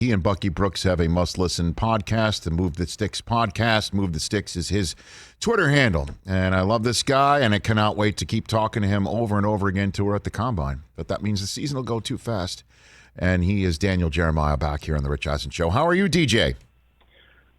He and Bucky Brooks have a must-listen podcast, the Move the Sticks podcast. Move the Sticks is his Twitter handle. And I love this guy, and I cannot wait to keep talking to him over and over again till we're at the Combine. But that means the season will go too fast. And he is Daniel Jeremiah back here on the Rich Eisen Show. How are you, DJ?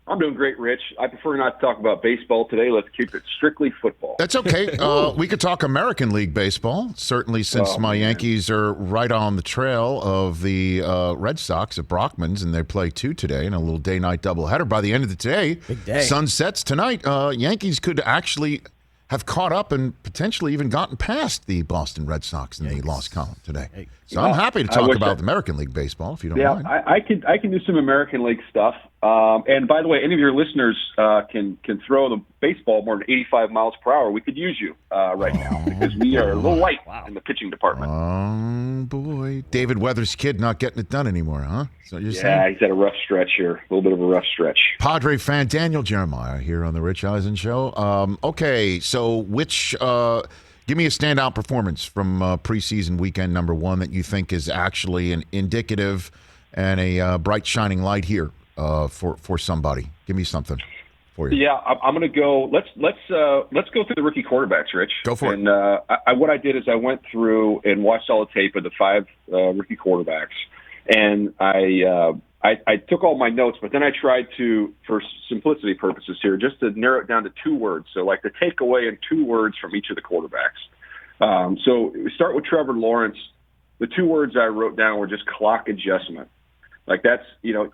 I'm doing great, Rich. I prefer not to talk about baseball today. Let's keep it strictly football. That's okay. We could talk American League baseball, certainly, since my Yankees are right on the trail of the Red Sox at Brockman's, and they play 2 today in a little day-night doubleheader. By the end of the day, big day. Sun sets tonight. Yankees could actually have caught up and potentially even gotten past the Boston Red Sox in the loss column today. So I'm happy to talk about the American League baseball, if you don't mind. I can do some American League stuff. And by the way, any of your listeners can throw the baseball more than 85 miles per hour. We could use you right now because we are a little light in the pitching department. Oh, boy. David Weathers' kid not getting it done anymore, huh? So you're saying? He's had a rough stretch here. A little bit of a rough stretch. Padre fan Daniel Jeremiah here on the Rich Eisen Show. Okay, so give me a standout performance from preseason weekend number 1 that you think is actually an indicative and a bright shining light here for somebody. Give me something for you. Yeah, I'm going to go. Let's go through the rookie quarterbacks, Rich. Go for it. And what I did is I went through and watched all the tape of the 5 rookie quarterbacks, and I took all my notes, but then I tried to, for simplicity purposes here, just to narrow it down to 2 words. So like the takeaway in 2 words from each of the quarterbacks. So we start with Trevor Lawrence. The 2 words I wrote down were just clock adjustment. Like that's,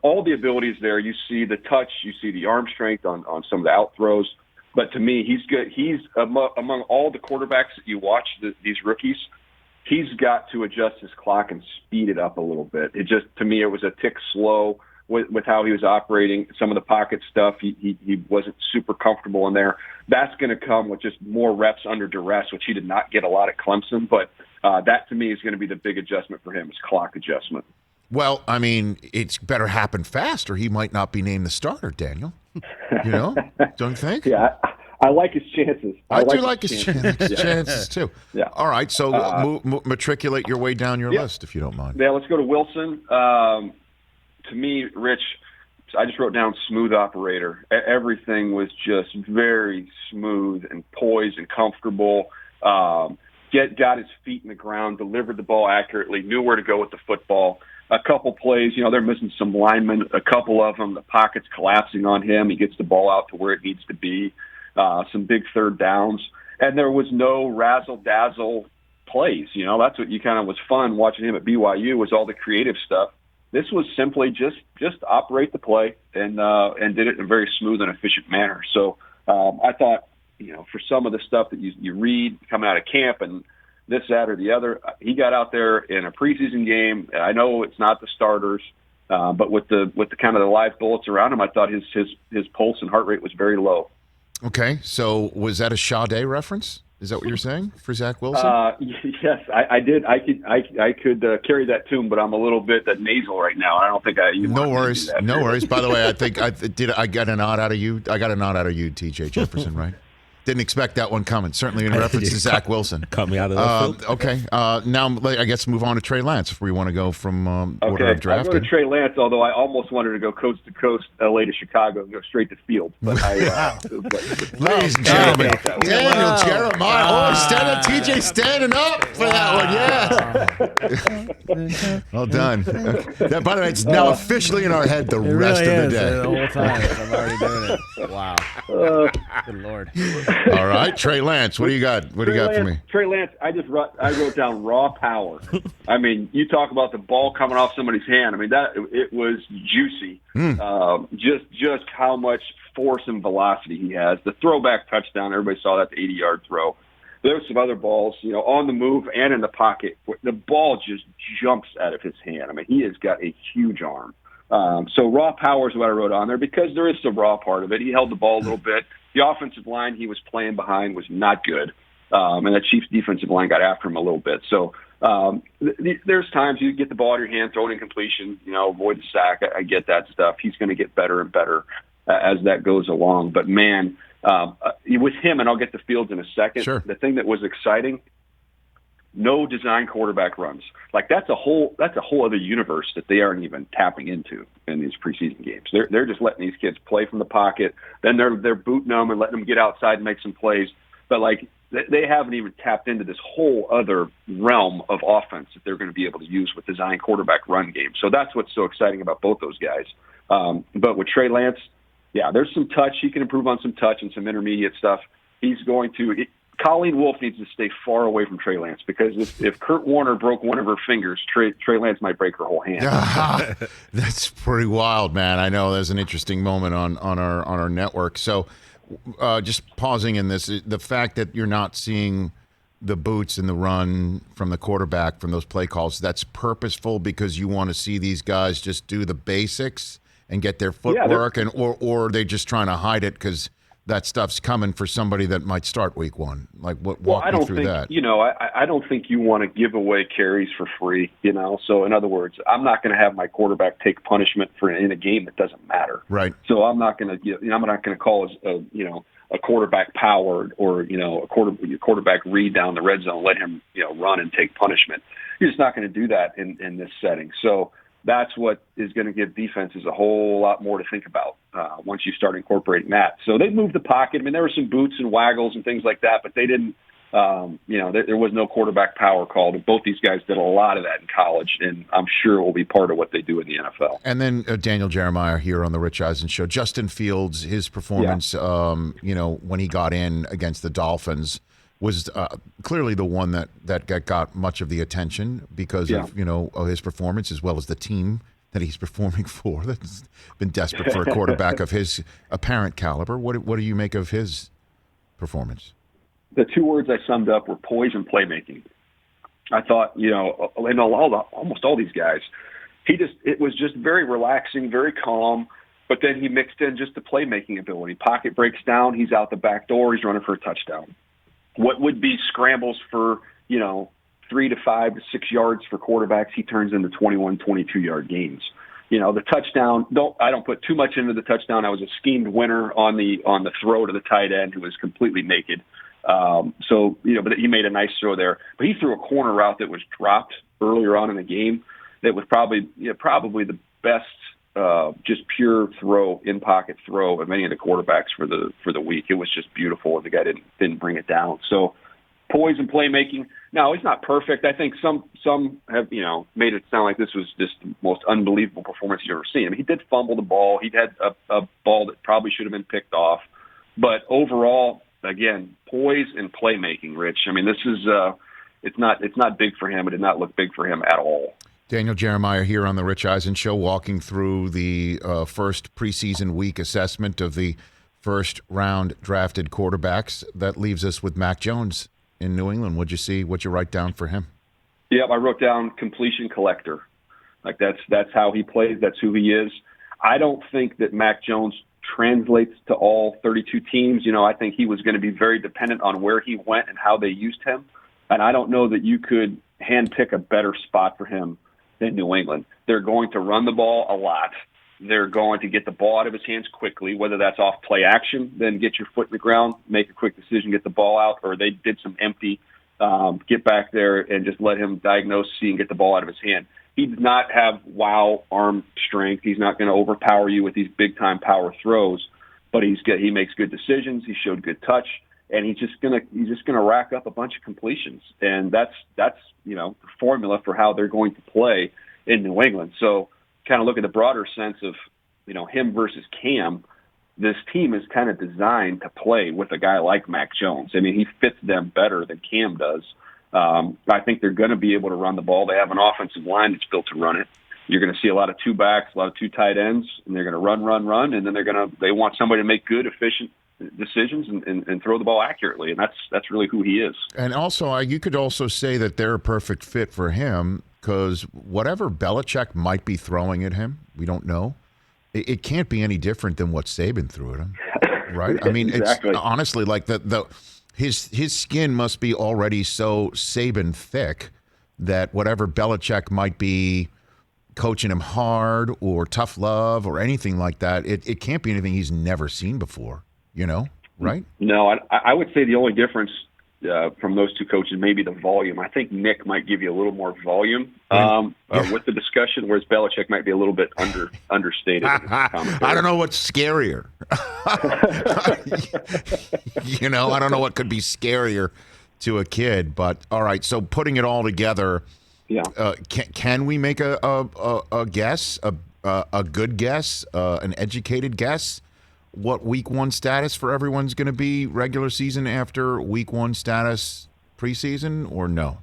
all the abilities there. You see the touch, you see the arm strength on some of the out throws. But to me, he's good. He's among all the quarterbacks that you watch, these rookies, he's got to adjust his clock and speed it up a little bit. It just, to me, it was a tick slow with how he was operating. Some of the pocket stuff, he wasn't super comfortable in there. That's going to come with just more reps under duress, which he did not get a lot at Clemson. But that, to me, is going to be the big adjustment for him, is clock adjustment. Well, I mean, it's better happen fast or he might not be named the starter, Daniel. Don't you think? Yeah, I like his chances. I do like his chances, too. Yeah. All right, so matriculate your way down your list, if you don't mind. Yeah, let's go to Wilson. To me, Rich, I just wrote down smooth operator. Everything was just very smooth and poised and comfortable. Got his feet in the ground, delivered the ball accurately, knew where to go with the football. A couple plays, they're missing some linemen. A couple of them, the pocket's collapsing on him. He gets the ball out to where it needs to be. Some big third downs. And there was no razzle-dazzle plays. That's what you kind of was fun watching him at BYU, was all the creative stuff. This was simply just operate the play and did it in a very smooth and efficient manner. So I thought, for some of the stuff that you read coming out of camp and this, that, or the other, he got out there in a preseason game. I know it's not the starters, but with the kind of the live bullets around him, I thought his pulse and heart rate was very low. Okay, so was that a Sade reference? Is that what you're saying for Zach Wilson? Yes, I did. I could carry that tune, but I'm a little bit nasal right now. I don't think No worries. No worries. By the way, I think I got a nod out of you. I got a nod out of you, TJ Jefferson, right? Didn't expect that one coming. Certainly in reference to Zach Wilson. Cut me out of the field. Okay. Now, I guess move on to Trey Lance if we want to go from order of drafting. I'll go to Trey Lance, although I almost wanted to go coast to coast, LA to Chicago, and go straight to field. But Ladies and gentlemen, Daniel Jeremiah. TJ standing up for that one. Yeah. Well done. That, by the way, it's now officially in our head the rest of the day. The whole time. I'm already doing it. Wow. Good Lord. All right, Trey Lance, what do you got? What do you got for me? Trey Lance, I wrote down raw power. I mean, you talk about the ball coming off somebody's hand. I mean, it was juicy. Just how much force and velocity he has. The throwback touchdown, everybody saw that, the 80-yard throw. There's some other balls, on the move and in the pocket. The ball just jumps out of his hand. I mean, he has got a huge arm. So raw power is what I wrote on there because there is the raw part of it. He held the ball a little bit. The offensive line he was playing behind was not good. And the Chiefs defensive line got after him a little bit. So there's times you get the ball out of your hand, throw it in completion, avoid the sack. I get that stuff. He's going to get better and better as that goes along. But, man, with him, and I'll get to Fields in a second, sure. The thing that was exciting no design quarterback runs. Like that's a whole other universe that they aren't even tapping into in these preseason games. They're just letting these kids play from the pocket. Then they're booting them and letting them get outside and make some plays. But like they haven't even tapped into this whole other realm of offense that they're going to be able to use with design quarterback run game. So that's what's so exciting about both those guys. But with Trey Lance, yeah, there's some touch. He can improve on some touch and some intermediate stuff. He's going to Colleen Wolfe needs to stay far away from Trey Lance because if Kurt Warner broke one of her fingers, Trey Lance might break her whole hand. That's pretty wild, man. I know there's an interesting moment on our network. So just pausing in this, the fact that you're not seeing the boots and the run from the quarterback from those play calls, that's purposeful because you want to see these guys just do the basics and get their footwork, or are they just trying to hide it because that stuff's coming for somebody that might start week one? Like, walk me through that. I don't think you want to give away carries for free, So, in other words, I'm not going to have my quarterback take punishment in a game that doesn't matter. Right. So I'm not going to, I'm not going to call a quarterback powered or a quarterback read down the red zone, let him run and take punishment. You're just not going to do that in this setting. So that's what is going to give defenses a whole lot more to think about once you start incorporating that. So they moved the pocket. I mean, there were some boots and waggles and things like that, but they didn't, there was no quarterback power called. Both these guys did a lot of that in college, and I'm sure it will be part of what they do in the NFL. And then Daniel Jeremiah here on the Rich Eisen Show. Justin Fields, his performance, when he got in against the Dolphins, was clearly the one that got much of the attention because of his performance, as well as the team that he's performing for that's been desperate for a quarterback of his apparent caliber. What do you make of his performance? The two words I summed up were poise and playmaking. I thought, in almost all these guys, it was just very relaxing, very calm. But then he mixed in just the playmaking ability. Pocket breaks down, he's out the back door, he's running for a touchdown. What would be scrambles for, 3 to 5 to 6 yards for quarterbacks, he turns into 21, 22-yard gains. The touchdown, I don't put too much into the touchdown. I was a schemed winner on the throw to the tight end who was completely naked. But he made a nice throw there. But he threw a corner route that was dropped earlier on in the game that was probably the best just pure in-pocket throw of any of the quarterbacks for the week. It was just beautiful, and the guy didn't bring it down. So poise and playmaking. Now, it's not perfect. I think some have, made it sound like this was just the most unbelievable performance you've ever seen. I mean, he did fumble the ball. He had a ball that probably should have been picked off. But overall, again, poise and playmaking, Rich. I mean, this is it's not big for him. It did not look big for him at all. Daniel Jeremiah here on the Rich Eisen Show, walking through the first preseason week assessment of the first-round drafted quarterbacks. That leaves us with Mac Jones in New England. What'd you write down for him? Yeah, I wrote down completion collector. Like that's how he plays. That's who he is. I don't think that Mac Jones translates to all 32 teams. I think he was going to be very dependent on where he went and how they used him. And I don't know that you could handpick a better spot for him than New England. They're going to run the ball a lot. They're going to get the ball out of his hands quickly, whether that's off play action, then get your foot in the ground, make a quick decision, get the ball out, or they did some empty, get back there and just let him diagnose, see, and get the ball out of his hand. He does not have wow arm strength. He's not going to overpower you with these big-time power throws, but he makes good decisions. He showed good touch, and he's just gonna rack up a bunch of completions, and that's the formula for how they're going to play in New England. So, kind of look at the broader sense of him versus Cam. This team is kind of designed to play with a guy like Mac Jones. I mean, he fits them better than Cam does. I think they're going to be able to run the ball. They have an offensive line that's built to run it. You're going to see a lot of two backs, a lot of two tight ends, and they're going to run, and then they want somebody to make good, efficient decisions and throw the ball accurately, and that's really who he is. And also, you could also say that they're a perfect fit for him because whatever Belichick might be throwing at him, we don't know. It can't be any different than what Saban threw at him, right? I mean, exactly. It's honestly like his skin must be already so Saban thick that whatever Belichick might be coaching him hard or tough love or anything like that, it can't be anything he's never seen before, right? No, I would say the only difference from those two coaches, maybe the volume. I think Nick might give you a little more volume with the discussion, whereas Belichick might be a little bit understated. I don't know what's scarier. I don't know what could be scarier to a kid. But all right, so putting it all together, can we make a guess, a good guess, an educated guess? What week one status for everyone's going to be regular season after week one status preseason, or no,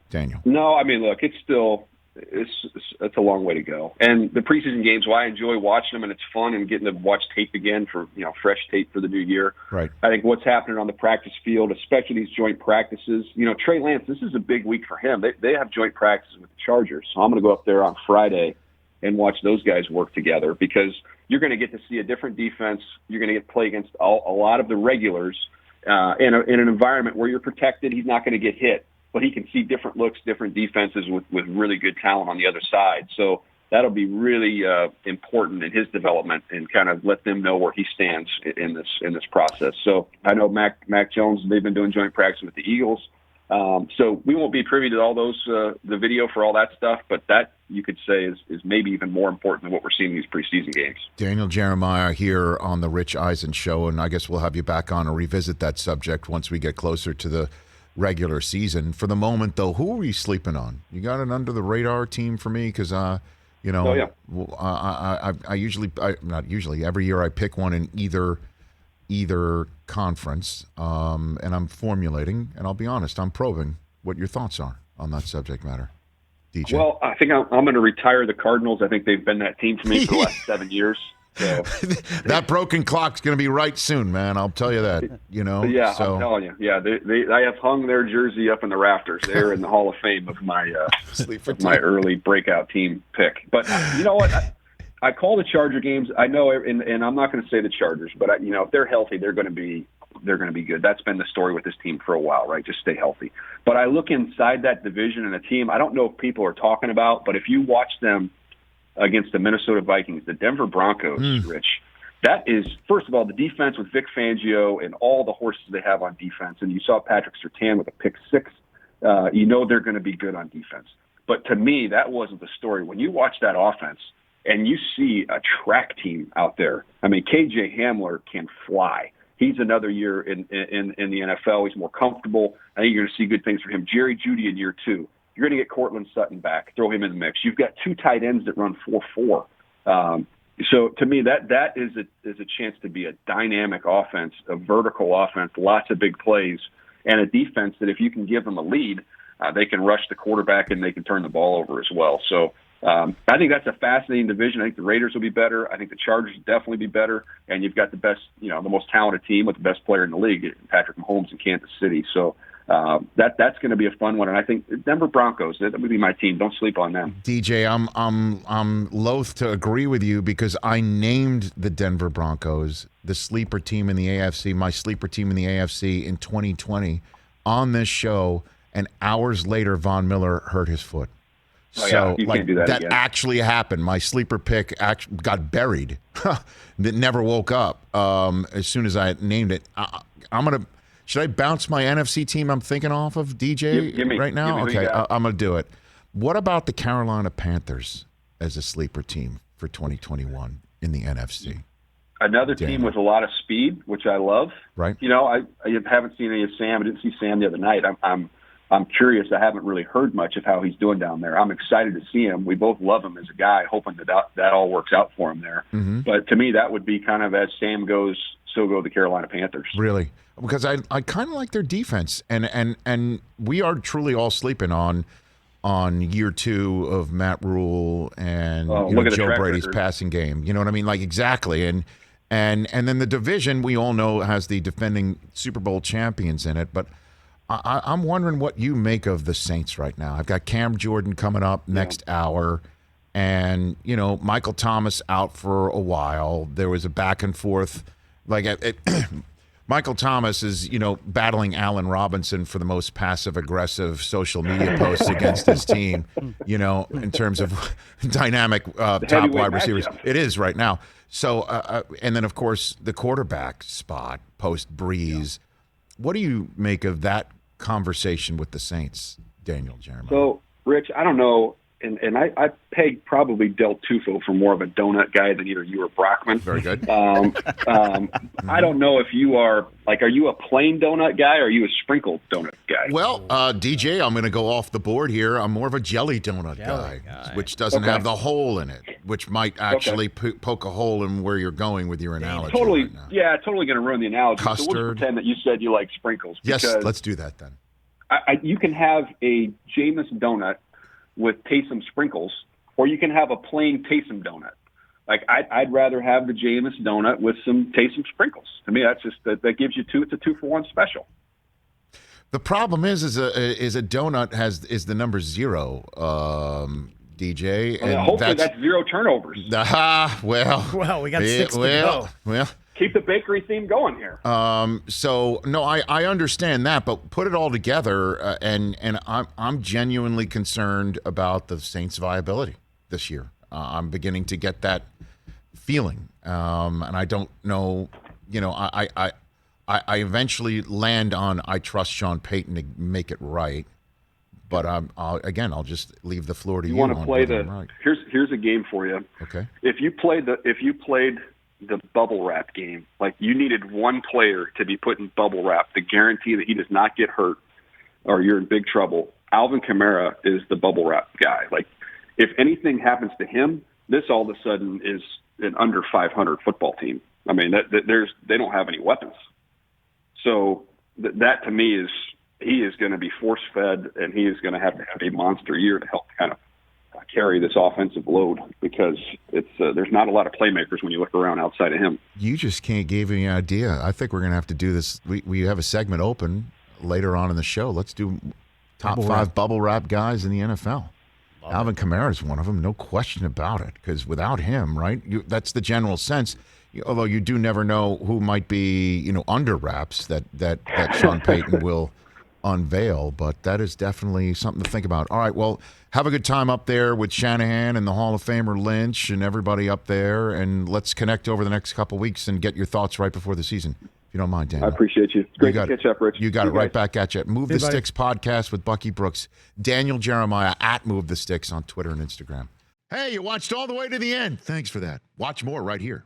Daniel? No, I mean, look, it's a long way to go. And the preseason games, I enjoy watching them, and it's fun and getting to watch tape again for, fresh tape for the new year. Right. I think what's happening on the practice field, especially these joint practices, Trey Lance, this is a big week for him. They have joint practices with the Chargers. So I'm going to go up there on Friday and watch those guys work together, because you're going to get to see a different defense. You're going to get to play against a lot of the regulars in an environment where you're protected. He's not going to get hit, but he can see different looks, different defenses with really good talent on the other side. So that'll be really important in his development, and kind of let them know where he stands in this process. So I know Mac Jones, they've been doing joint practice with the Eagles. So we won't be privy to all those, the video for all that stuff, but that you could say is maybe even more important than what we're seeing in these preseason games. Daniel Jeremiah here on the Rich Eisen Show, and I guess we'll have you back on to revisit that subject once we get closer to the regular season. For the moment, though, who are you sleeping on? You got an under-the-radar team for me? Because, I usually, not usually, every year I pick one in either conference, and I'm formulating, and I'll be honest, I'm probing what your thoughts are on that subject matter. DJ. Well, I think I'm going to retire the Cardinals. I think they've been that team for me for the last 7 years. So. That broken clock's going to be right soon, man. I'll tell you that. Yeah, so. I'm telling you. Yeah, I have hung their jersey up in the rafters. They're in the Hall of Fame of my early breakout team pick. But you know what? I call the Charger games. I know, and I'm not going to say the Chargers, but if they're healthy, they're going to be good. That's been the story with this team for a while, right? Just stay healthy. But I look inside that division and a team I don't know if people are talking about, but if you watch them against the Minnesota Vikings, the Denver Broncos, Rich, that is, first of all, the defense with Vic Fangio and all the horses they have on defense. And you saw Patrick Surtain with a pick six. They're going to be good on defense. But to me, that wasn't the story. When you watch that offense and you see a track team out there, I mean, KJ Hamler can fly. He's another year in the NFL. He's more comfortable. I think you're going to see good things for him. Jerry Jeudy in year 2. You're going to get Cortland Sutton back. Throw him in the mix. You've got 2 tight ends that run 4-4. So to me, that is a chance to be a dynamic offense, a vertical offense, lots of big plays, and a defense that if you can give them a lead, they can rush the quarterback and they can turn the ball over as well. So I think that's a fascinating division. I think the Raiders will be better. I think the Chargers will definitely be better. And you've got the best, the most talented team with the best player in the league, Patrick Mahomes in Kansas City. So that's going to be a fun one. And I think Denver Broncos, that would be my team. Don't sleep on them. DJ, I'm loath to agree with you because I named the Denver Broncos the sleeper team in the AFC, my sleeper team in the AFC in 2020 on this show. And hours later, Von Miller hurt his foot. So you can't do that again. Actually happened. My sleeper pick got buried. That never woke up as soon as I named it. Should I bounce my NFC team I'm thinking off of, DJ, right now? Okay, I'm going to do it. What about the Carolina Panthers as a sleeper team for 2021 in the NFC? Another team with a lot of speed, which I love. Right. I haven't seen any of Sam. I didn't see Sam the other night. I'm curious. I haven't really heard much of how he's doing down there. I'm excited to see him. We both love him as a guy, hoping that all works out for him there. Mm-hmm. But to me, that would be kind of as Sam goes, so go the Carolina Panthers. Really? Because I kind of like their defense, and we are truly all sleeping on year 2 of Matt Rule and Joe Brady's passing game. You know what I mean? Like exactly. And then the division we all know has the defending Super Bowl champions in it, but I'm wondering what you make of the Saints right now. I've got Cam Jordan coming up next hour, and Michael Thomas out for a while. There was a back and forth, Michael Thomas is battling Allen Robinson for the most passive aggressive social media posts against his team. In terms of dynamic top wide receivers, it is right now. So and then of course the quarterback spot post Breeze. What do you make of that conversation with the Saints, Daniel Jeremiah? So, Rich, I don't know, and I peg probably Del Tufo for more of a donut guy than either you or Brockman. Very good. I don't know if you are you a plain donut guy or are you a sprinkled donut guy? Well, DJ, I'm going to go off the board here. I'm more of a jelly donut guy, which doesn't have the hole in it, which might actually poke a hole in where you're going with your analogy. Totally, right now. yeah, totally going to ruin the analogy. Custard. So we'll just pretend that you said you like sprinkles. Yes, let's do that then. You can have a Jameis donut with Taysom sprinkles, or you can have a plain Taysom donut. Like I'd rather have the Jameis donut with some Taysom sprinkles. To me, that's just that gives you two. It's a 2-for-1 special. The problem is a donut is the number 0, DJ. And hopefully that's 0 turnovers. Well, we got 6 to go. Well. Keep the bakery theme going here. So no, I understand that, but put it all together, and I'm genuinely concerned about the Saints' viability this year. I'm beginning to get that feeling, and I don't know. I eventually land on I trust Sean Payton to make it right, but I'll just leave the floor to you. You want to play right. Here's a game for you. Okay. If you played the bubble wrap game, like you needed one player to be put in bubble wrap to guarantee that he does not get hurt or you're in big trouble. Alvin Kamara is the bubble wrap guy. Like if anything happens to him, this all of a sudden is an under 500 football team. I mean, they don't have any weapons. So that to me is he is going to be force fed and he is going to have a monster year to help kind of carry this offensive load because it's there's not a lot of playmakers when you look around outside of him. You just can't give me an idea. I think we're going to have to do this. We have a segment open later on in the show. Let's do top 5 bubble wrap guys in the NFL. Alvin Kamara is one of them, no question about it, because without him, right, that's the general sense. Although you do never know who might be, under wraps that Sean Payton will unveil, but that is definitely something to think about. All right, well, have a good time up there with Shanahan and the Hall of Famer Lynch and everybody up there, and let's connect over the next couple weeks and get your thoughts right before the season, if you don't mind, Daniel. I appreciate you. It's great to catch up, Rich. You got it. Right back at you. Move the Sticks podcast with Bucky Brooks. Daniel Jeremiah at Move the Sticks on Twitter and Instagram. Hey, you watched all the way to the end. Thanks for that. Watch more right here.